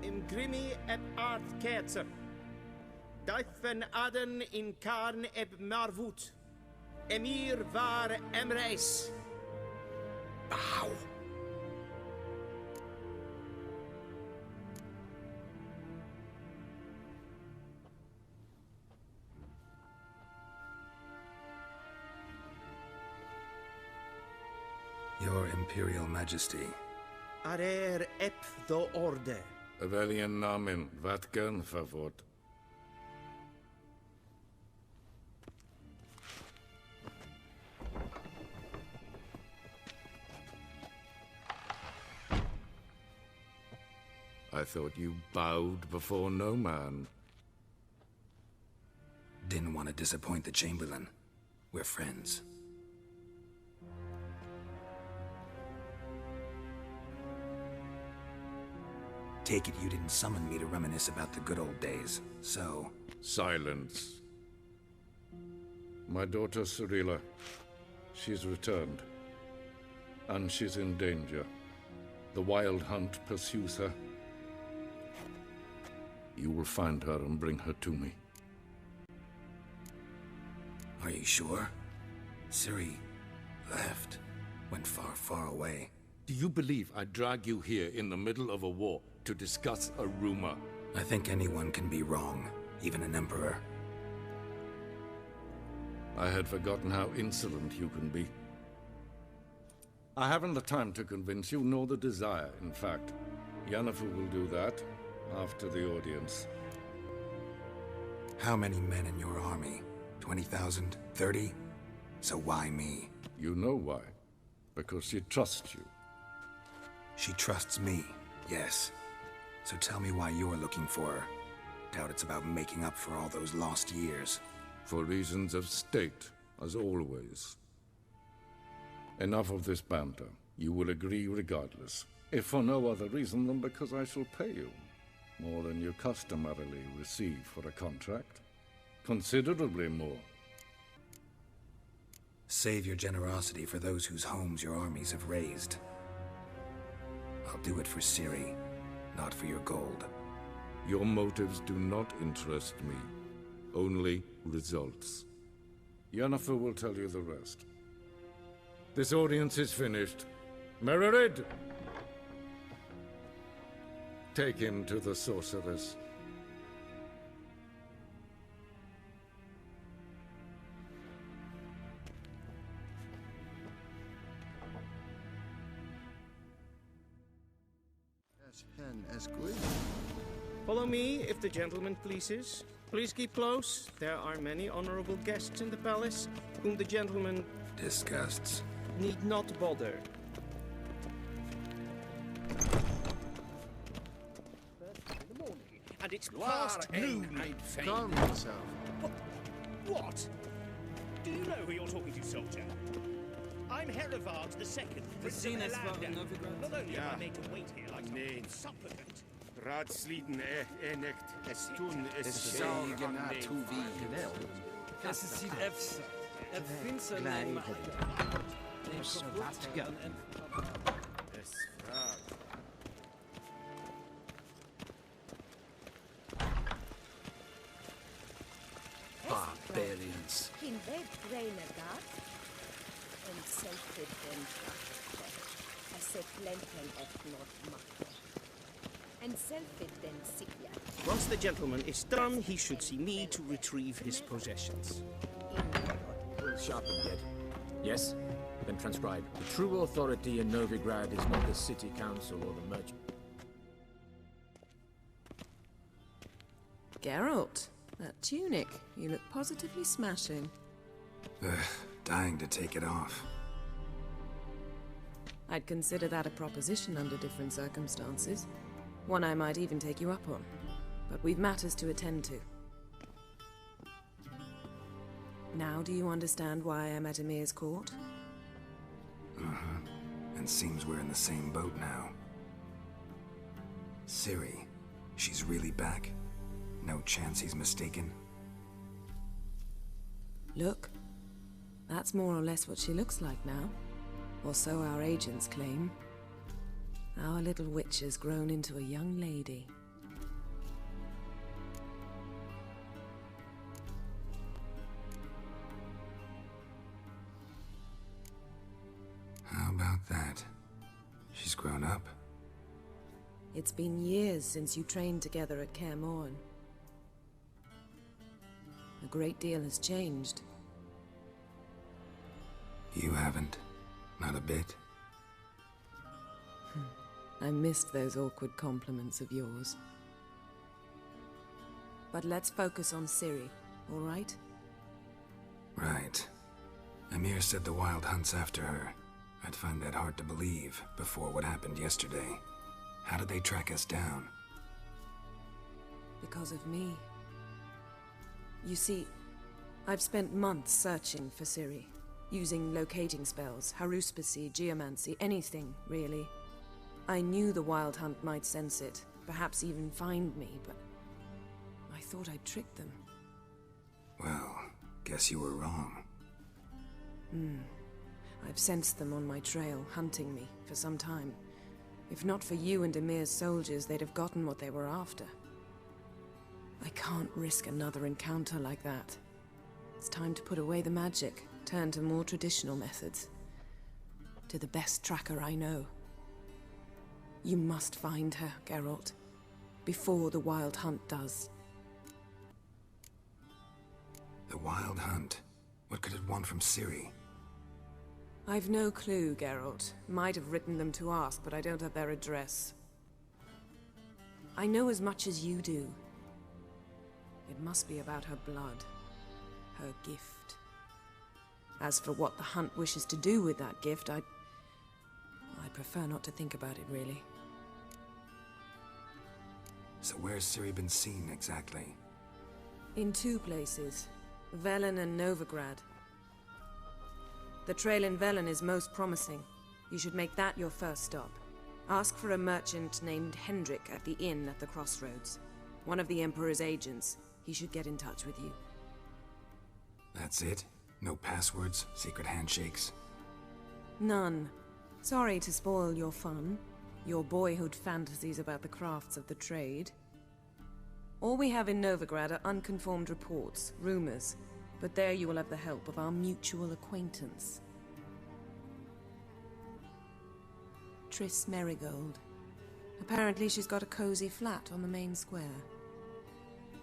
im grimi eb art ketzer. Duifen aden in karn eb marvut. Emir var emreis. Bow. Your Imperial Majesty. Arer ep do orde. Welchen Namen, wat gern verwort? I thought you bowed before no man. Didn't want to disappoint the Chamberlain. We're friends. Take it you didn't summon me to reminisce about the good old days, so... Silence. My daughter Cyrilla, she's returned. And she's in danger. The Wild Hunt pursues her. You will find her and bring her to me. Are you sure? Ciri left. Went far, far away. Do you believe I drag you here in the middle of a war to discuss a rumor? I think anyone can be wrong, even an emperor. I had forgotten how insolent you can be. I haven't the time to convince you, nor the desire, in fact. Yennefer will do that after the audience. How many men in your army? 20,000? 30? So why me? You know why. Because she trusts you. She trusts me, yes. So tell me why you're looking for her. Doubt it's about making up for all those lost years. For reasons of state, as always. Enough of this banter. You will agree regardless. If for no other reason than because I shall pay you. More than you customarily receive for a contract. Considerably more. Save your generosity for those whose homes your armies have razed. I'll do it for Ciri, not for your gold. Your motives do not interest me. Only results. Yennefer will tell you the rest. This audience is finished. Mererid! Take him to the sorceress. Follow me, if the gentleman pleases. Please keep close. There are many honorable guests in the palace, whom the gentleman Disgusts. need not bother. And it's past noon. Calm yourself. What? Do you know who you're talking to, soldier? I'm Herivard the Second. The Zenith Not only am Ja. I made to wait here like Nee. a supplicant, Raadsleden echt es tun es Es sauer sägen am att Nehmen. Es ist die Efsa. Het vindt ze Klein. neem Es fragt. Barbarians. In bed renegat en selfid den trachte. A se flenten et not machte. And selfid den siglia. Once the gentleman is done, he should see me to retrieve his possessions. Sharpen yet. Yes? Then transcribe. The true authority in Novigrad is not the city council or the merchant. Geralt, that tunic. You look positively smashing. Dying to take it off. I'd consider that a proposition under different circumstances. One I might even take you up on. But we've matters to attend to. Now do you understand why I'm at Emir's court? And seems we're in the same boat now. Ciri, she's really back. No chance he's mistaken. Look, that's more or less what she looks like now. Or so our agents claim. Our little witch has grown into a young lady. she's grown up. It's been years since you trained together at Kaer Morhen. A great deal has changed. You haven't. Not a bit. I missed those awkward compliments of yours. But let's focus on Ciri, all right? Right. Emir said the Wild Hunt's after her. I'd find that hard to believe before what happened yesterday. How did they track us down? Because of me. You see, I've spent months searching for Ciri, using locating spells, haruspicy, geomancy, anything, really. I knew the Wild Hunt might sense it, perhaps even find me, but I thought I'd tricked them. Well, guess you were wrong. I've sensed them on my trail, hunting me, for some time. If not for you and Emir's soldiers, they'd have gotten what they were after. I can't risk another encounter like that. It's time to put away the magic, turn to more traditional methods. To the best tracker I know. You must find her, Geralt. Before the Wild Hunt does. The Wild Hunt? What could it want from Ciri? I've no clue, Geralt. Might have written them to ask, but I don't have their address. I know as much as you do. It must be about her blood. Her gift. As for what the Hunt wishes to do with that gift, I prefer not to think about it, really. So where's Ciri been seen, exactly? In two places. Velen and Novigrad. The trail in Velen is most promising. You should make that your first stop. Ask for a merchant named Hendrik at the inn at the crossroads. One of the Emperor's agents. He should get in touch with you. That's it? No passwords, secret handshakes? None. Sorry to spoil your fun. Your boyhood fantasies about the crafts of the trade. All we have in Novigrad are unconfirmed reports, rumors. But there you will have the help of our mutual acquaintance. Triss Merigold. Apparently she's got a cozy flat on the main square.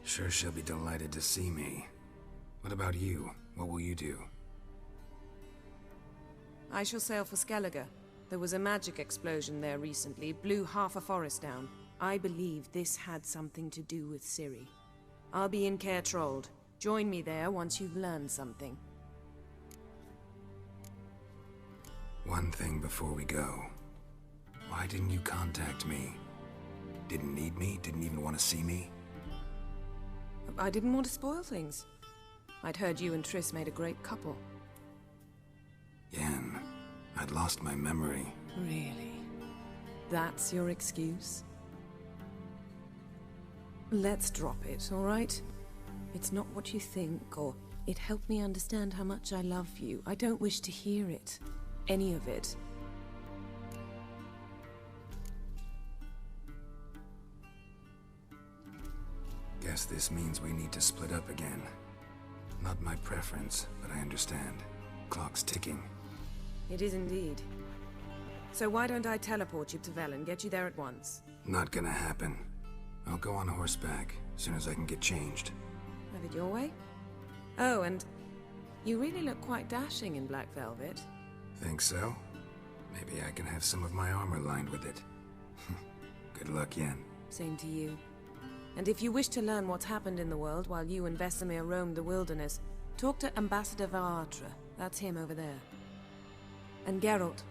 Sure she'll be delighted to see me. What about you? What will you do? I shall sail for Skellige. There was a magic explosion there recently, blew half a forest down. I believe this had something to do with Ciri. I'll be in Caer Trold. Join me there once you've learned something. One thing before we go. Why didn't you contact me? Didn't need me? Didn't even want to see me? I didn't want to spoil things. I'd heard you and Triss made a great couple. Yen, I'd lost my memory. Really? That's your excuse? Let's drop it, all right? It's not what you think, or it helped me understand how much I love you. I don't wish to hear it. Any of it. Guess this means we need to split up again. Not my preference, but I understand. Clock's ticking. It is indeed. So why don't I teleport you to Velen, get you there at once? Not gonna happen. I'll go on horseback, as soon as I can get changed. Have it your way? Oh, and you really look quite dashing in black velvet. Think so? Maybe I can have some of my armor lined with it. Good luck, Yen. Same to you. And if you wish to learn what's happened in the world while you and Vesemir roamed the wilderness, talk to Ambassador Varatra. That's him over there. And Geralt,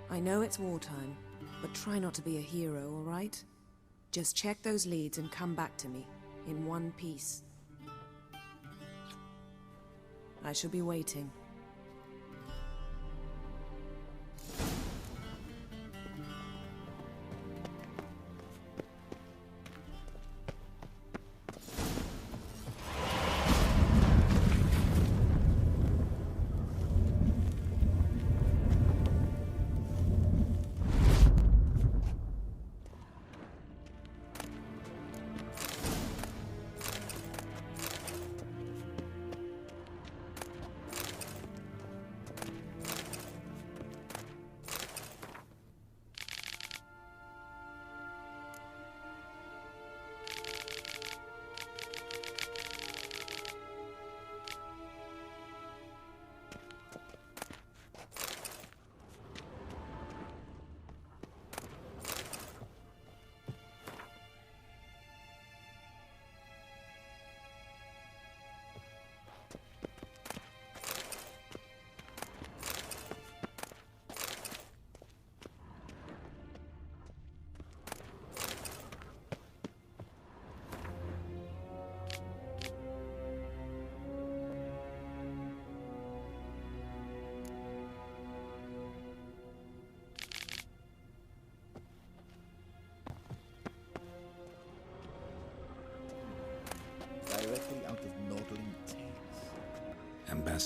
I know it's wartime, but try not to be a hero, all right? Just check those leads and come back to me, in one piece. I shall be waiting.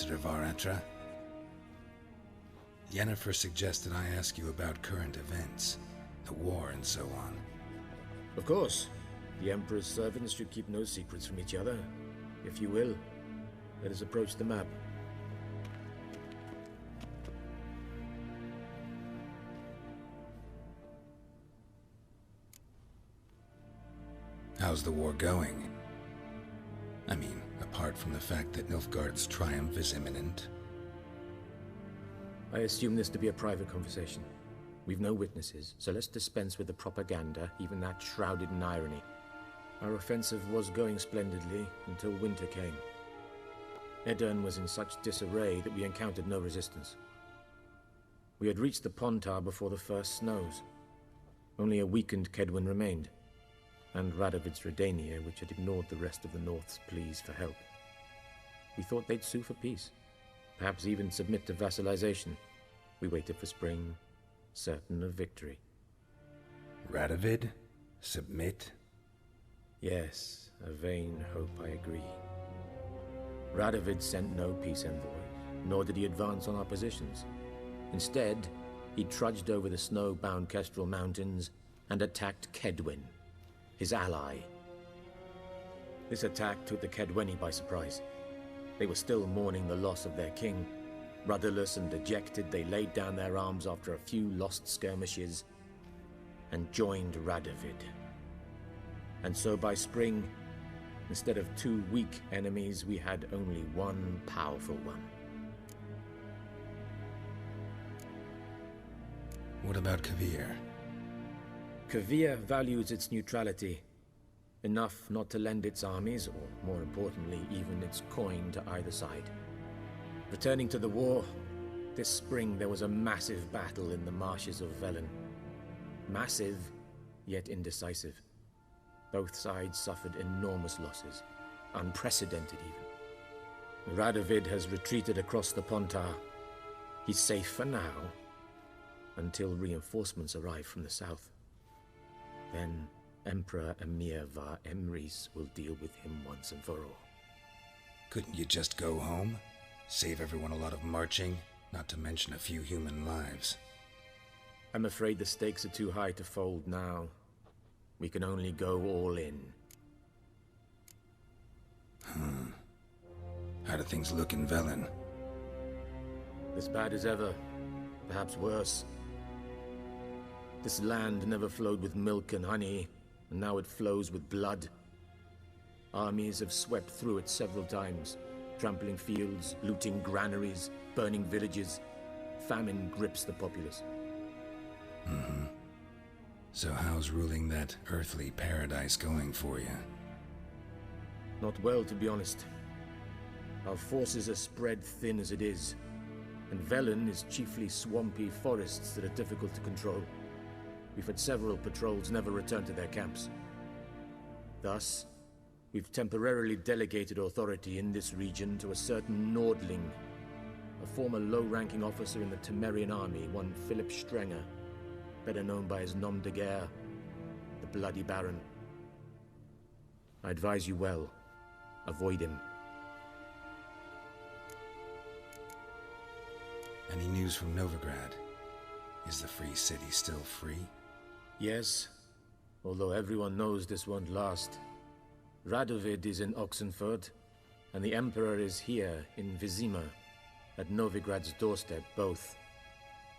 Ambassador Varatra. Yennefer suggested I ask you about current events, the war and so on. Of course. The Emperor's servants should keep no secrets from each other. If you will, let us approach the map. How's the war going? I mean, apart from the fact that Nilfgaard's triumph is imminent. I assume this to be a private conversation. We've no witnesses, so let's dispense with the propaganda, even that shrouded in irony. Our offensive was going splendidly until winter came. Edirn was in such disarray that we encountered no resistance. We had reached the Pontar before the first snows. Only a weakened Kedwin remained, and Radovid's Redania, which had ignored the rest of the North's pleas for help. We thought they'd sue for peace, perhaps even submit to vassalization. We waited for spring, certain of victory. Radovid? Submit? Yes, a vain hope, I agree. Radovid sent no peace envoys, nor did he advance on our positions. Instead, he trudged over the snow-bound Kestrel Mountains and attacked Kedwin, his ally. This attack took the Kedweni by surprise. They were still mourning the loss of their king. Rudderless and dejected, they laid down their arms after a few lost skirmishes and joined Radovid. And so by spring, instead of 2 weak enemies, we had only one powerful one. What about Kavir? Kavir values its neutrality, enough not to lend its armies, or more importantly, even its coin to either side. Returning to the war, this spring there was a massive battle in the marshes of Velen. Massive, yet indecisive. Both sides suffered enormous losses, unprecedented even. Radovid has retreated across the Pontar. He's safe for now, until reinforcements arrive from the south. Then Emperor Emir Var Emrys will deal with him once and for all. Couldn't you just go home? Save everyone a lot of marching, not to mention a few human lives. I'm afraid the stakes are too high to fold now. We can only go all in. How do things look in Velen? As bad as ever, perhaps worse. This land never flowed with milk and honey, and now it flows with blood. Armies have swept through it several times, trampling fields, looting granaries, burning villages. Famine grips the populace. So how's ruling that earthly paradise going for you? Not well, to be honest. Our forces are spread thin as it is, and Velen is chiefly swampy forests that are difficult to control. We've had several patrols never return to their camps. Thus, we've temporarily delegated authority in this region to a certain Nordling, a former low-ranking officer in the Temerian army, one Philip Strenger, better known by his nom de guerre, the Bloody Baron. I advise you well. Avoid him. Any news from Novigrad? Is the free city still free? Yes, although everyone knows this won't last. Radovid is in Oxenford, and the Emperor is here in Vizima, at Novigrad's doorstep, both.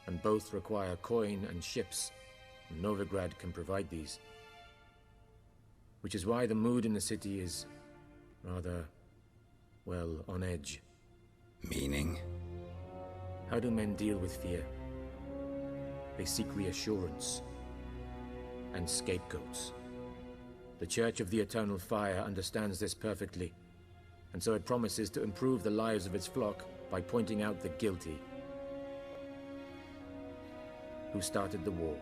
And both require coin and ships, and Novigrad can provide these. Which is why the mood in the city is rather, well, on edge. Meaning? How do men deal with fear? They seek reassurance and scapegoats. The Church of the Eternal Fire understands this perfectly, and so it promises to improve the lives of its flock by pointing out the guilty. Who started the war?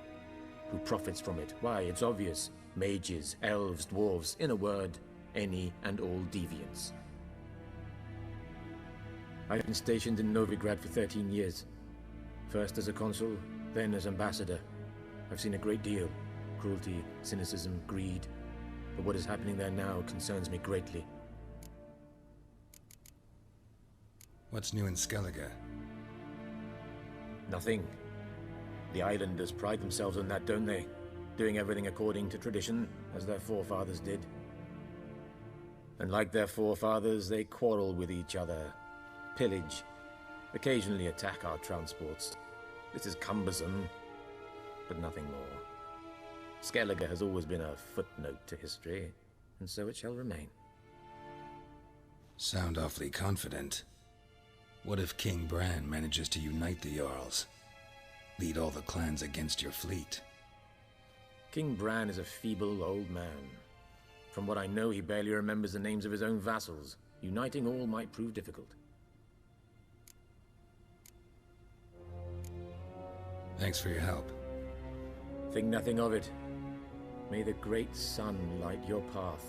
Who profits from it? Why, it's obvious. Mages, elves, dwarves, in a word, any and all deviants. I've been stationed in Novigrad for 13 years. First as a consul, then as ambassador. I've seen a great deal. Cruelty, cynicism, greed. But what is happening there now concerns me greatly. What's new in Skellige? Nothing. The islanders pride themselves on that, don't they? Doing everything according to tradition, as their forefathers did. And like their forefathers, they quarrel with each other, pillage, occasionally attack our transports. This is cumbersome, but nothing more. Skellige has always been a footnote to history, and so it shall remain. Sound awfully confident. What if King Bran manages to unite the Jarls? Lead all the clans against your fleet? King Bran is a feeble old man. From what I know, he barely remembers the names of his own vassals. Uniting all might prove difficult. Thanks for your help. Think nothing of it. May the great sun light your path.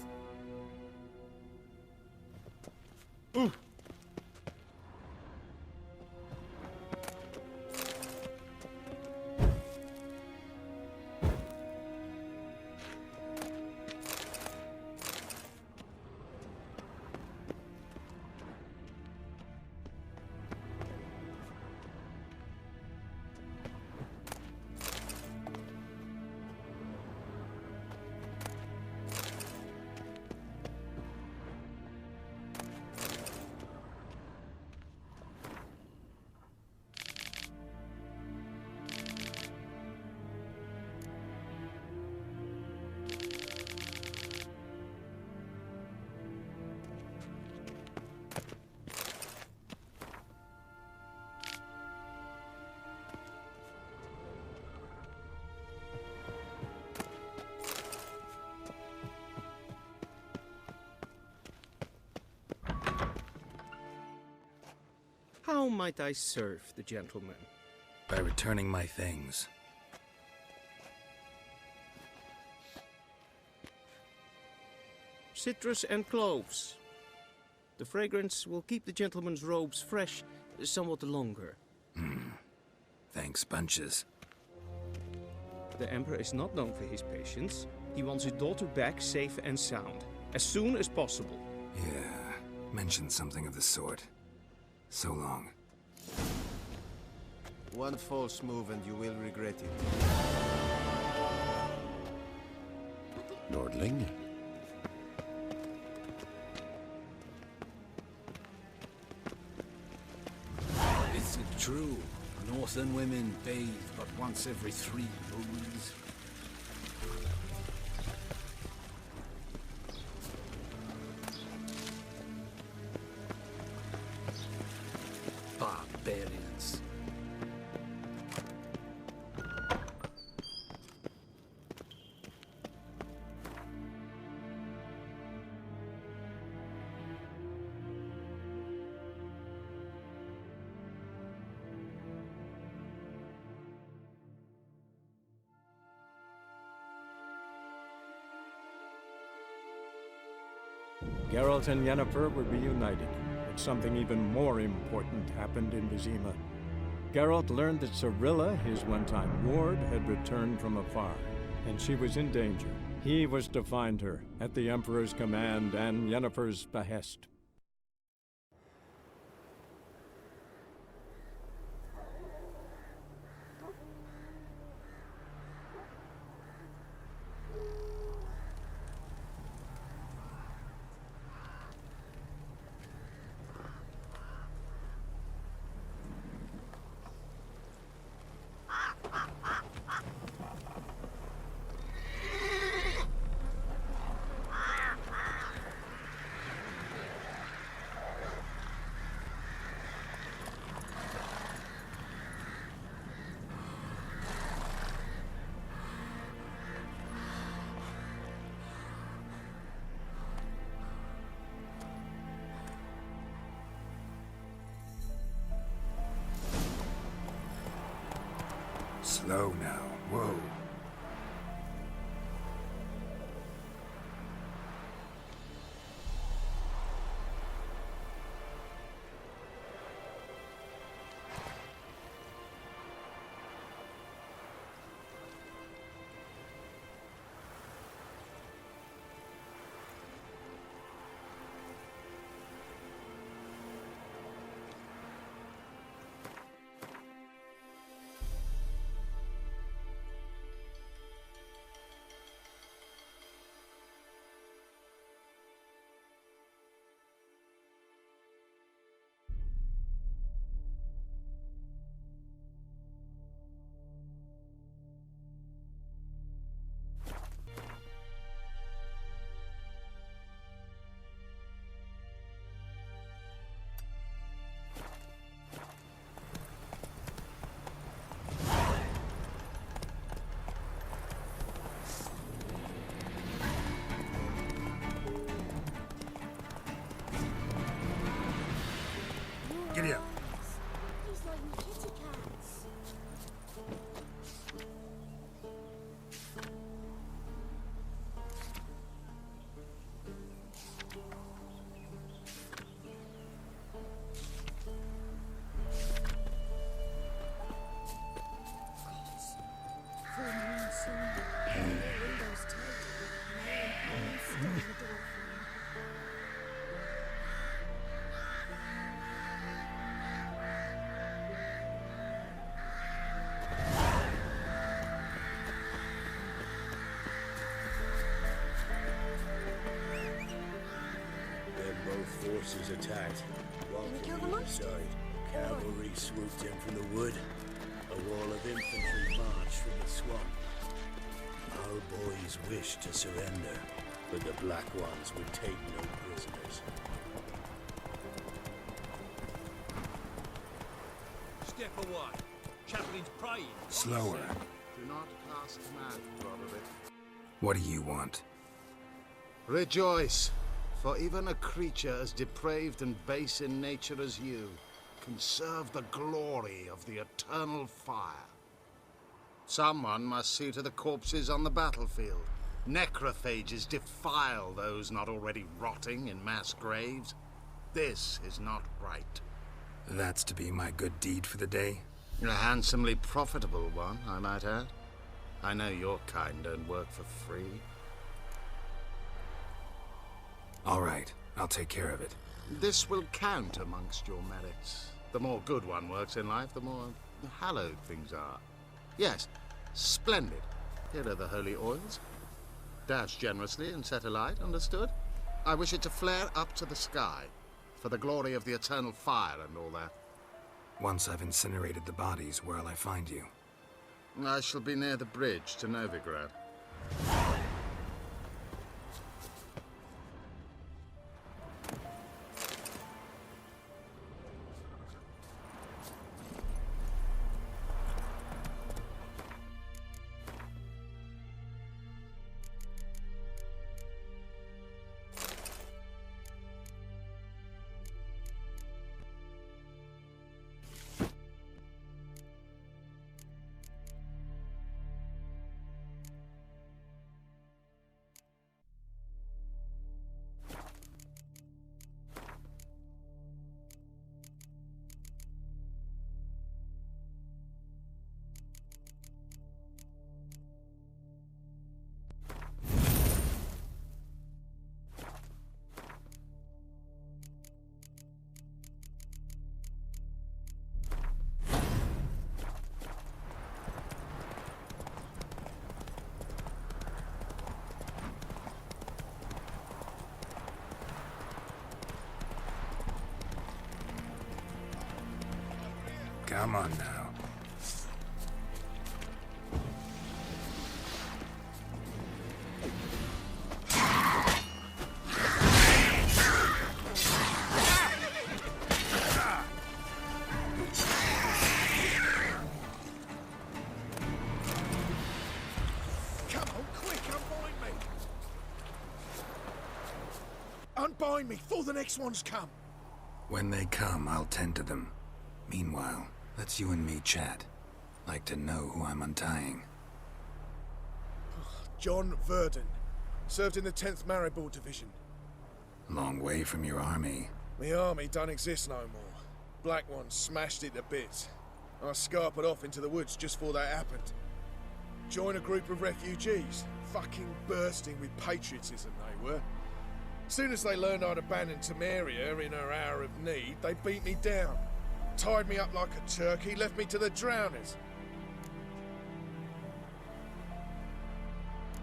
How might I serve the gentleman? By returning my things. Citrus and cloves. The fragrance will keep the gentleman's robes fresh somewhat longer. Thanks, bunches. The Emperor is not known for his patience. He wants his daughter back safe and sound, as soon as possible. Yeah, mentioned something of the sort. So long. One false move and you will regret it. Lordling? Is it true? Northern women bathe but once every 3 moons. Barbarians. Geralt and Yennefer were reunited, but something even more important happened in Vizima. Geralt learned that Cirilla, his one-time ward, had returned from afar, and she was in danger. He was to find her, at the Emperor's command and Yennefer's behest. Slow now. Whoa. forces attacked. While Can we from kill the the other monster? side, cavalry swooped in from the wood. A wall of infantry marched from the swamp. Our boys wished to surrender, but the Black Ones would take no prisoners. Step away. Chaplain's praying. Slower. Do not pass command, Roderick. What do you want? Rejoice, for even a creature as depraved and base in nature as you can serve the glory of the eternal fire. Someone must see to the corpses on the battlefield. Necrophages defile those not already rotting in mass graves. This is not right. That's to be my good deed for the day? A handsomely profitable one, I might add. I know your kind don't work for free. All right, I'll take care of it. This will count amongst your merits. The more good one works in life, the more hallowed things are. Yes, splendid. Here are the holy oils. Dash generously and set alight, understood? I wish it to flare up to the sky, for the glory of the eternal fire and all that. Once I've incinerated the bodies, where'll I find you? I shall be near the bridge to Novigrad. Come on now. Come on, quick, unbind me! Unbind me before the next ones come! When they come, I'll tend to them. Meanwhile, let's you and me chat. Like to know who I'm untying. John Verdon. Served in the 10th Maribor Division. Long way from your army. The army don't exist no more. Black Ones smashed it to bits. I scarpered off into the woods just before that happened. Joined a group of refugees. Fucking bursting with patriotism they were. Soon as they learned I'd abandoned Temeria in her hour of need, they beat me down. Tied me up like a turkey, left me to the drowners.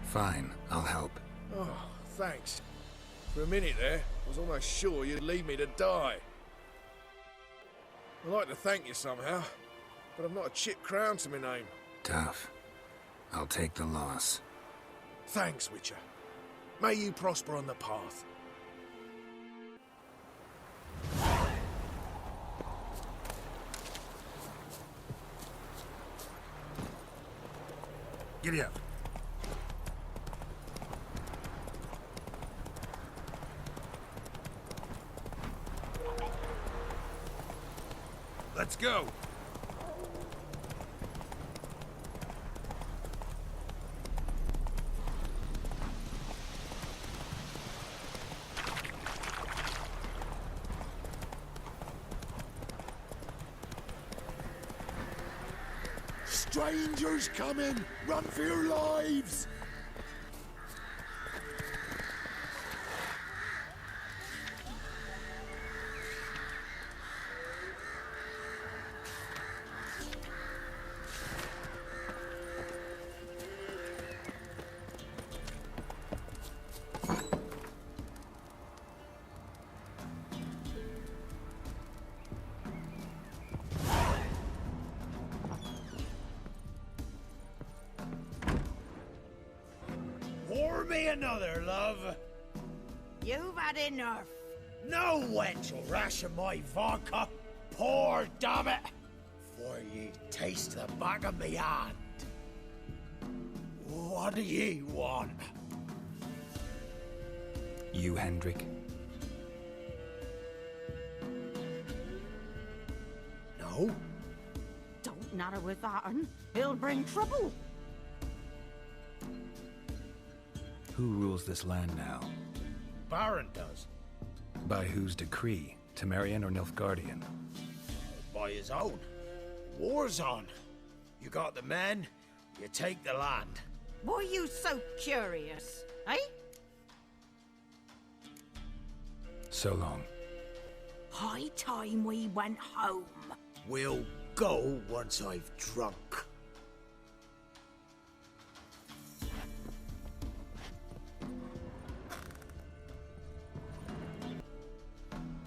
Fine, I'll help. Oh, thanks. For a minute there, I was almost sure you'd leave me to die. I'd like to thank you somehow, but I've not a chip crown to my name. Tough. I'll take the loss. Thanks, Witcher. May you prosper on the path. Giddy up. Let's go! Strangers coming! Run for your lives! me another, love. You've had enough. No wench will ration my vodka. Pour, damn it. For ye taste the back of me hand. What do ye want? You, Hendrik? No? Don't natter with that un. He'll bring trouble. Who rules this land now? Baron does. By whose decree? Temerian or Nilfgaardian? By his own. War's on. You got the men, you take the land. Why are you so curious, eh? So long. High time we went home. We'll go once I've drunk.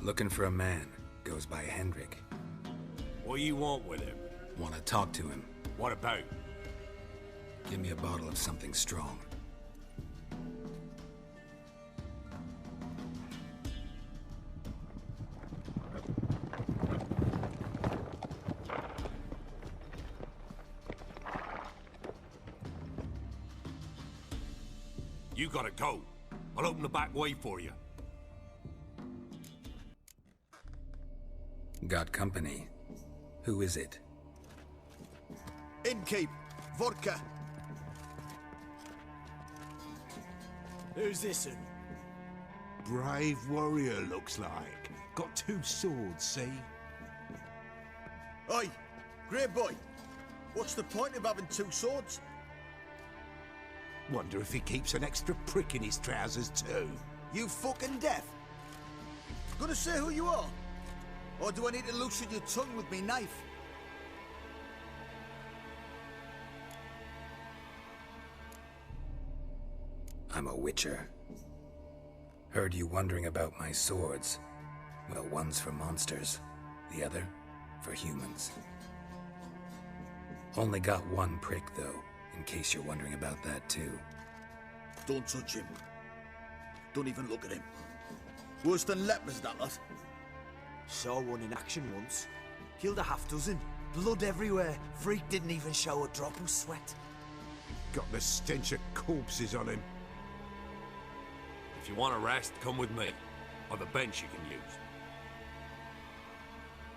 Looking for a man. Goes by Hendrik. What do you want with him? Want to talk to him. What about? Give me a bottle of something strong. You gotta go. I'll open the back way for you. Got company. Who is it? Innkeep. Vodka. Who's this one? Brave warrior, looks like. Got 2 swords, see? Oi, great boy. What's the point of having 2 swords? Wonder if he keeps an extra prick in his trousers too. You fucking deaf. Gonna say who you are? Or do I need to loosen your tongue with me knife? I'm a witcher. Heard you wondering about my swords. Well, one's for monsters, the other for humans. Only got 1 prick, though, in case you're wondering about that, too. Don't touch him. Don't even look at him. Worse than lepers, that lot. Saw one in action once. Killed a half-dozen. Blood everywhere. Freak didn't even show a drop of sweat. Got the stench of corpses on him. If you want a rest, come with me. I've a bench you can use.